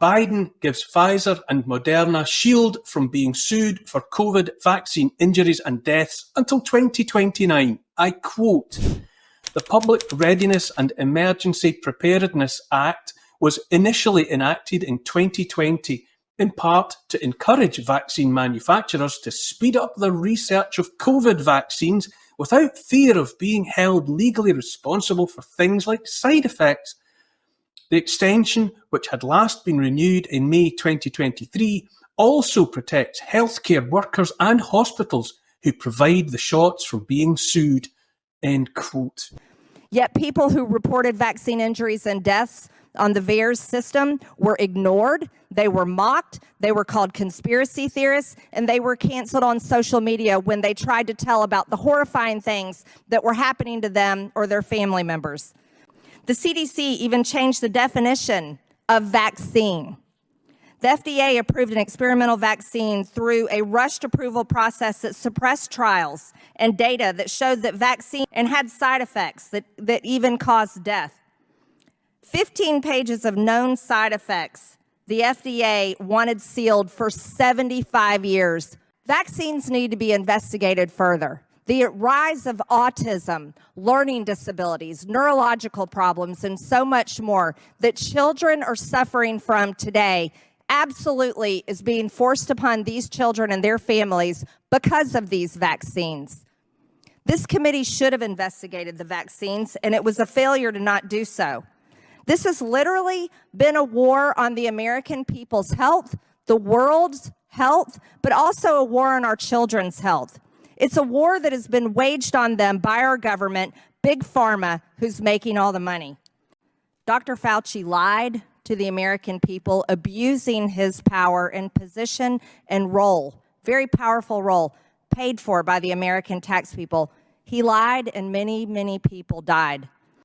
Biden gives Pfizer and Moderna shield from being sued for COVID vaccine injuries and deaths until 2029. I quote, "The Public Readiness and Emergency Preparedness Act was initially enacted in 2020, in part to encourage vaccine manufacturers to speed up the research of COVID vaccines without fear of being held legally responsible for things like side effects. The extension, which had last been renewed in May 2023, also protects healthcare workers and hospitals who provide the shots from being sued." End quote. Yet people who reported vaccine injuries and deaths on the VAERS system were ignored, they were mocked, they were called conspiracy theorists, and they were canceled on social media when they tried to tell about the horrifying things that were happening to them or their family members. The CDC even changed the definition of vaccine. The FDA approved an experimental vaccine through a rushed approval process that suppressed trials and data that showed that vaccine and had side effects that even caused death. 15 pages of known side effects the FDA wanted sealed for 75 years. Vaccines need to be investigated further. The rise of autism, learning disabilities, neurological problems, and so much more that children are suffering from today absolutely is being forced upon these children and their families because of these vaccines. This committee should have investigated the vaccines, and it was a failure to not do so. This has literally been a war on the American people's health, the world's health, but also a war on our children's health. It's a war that has been waged on them by our government, Big Pharma, who's making all the money. Dr. Fauci lied to the American people, abusing his power and position and role, very powerful role, paid for by the American tax people. He lied and many, many people died.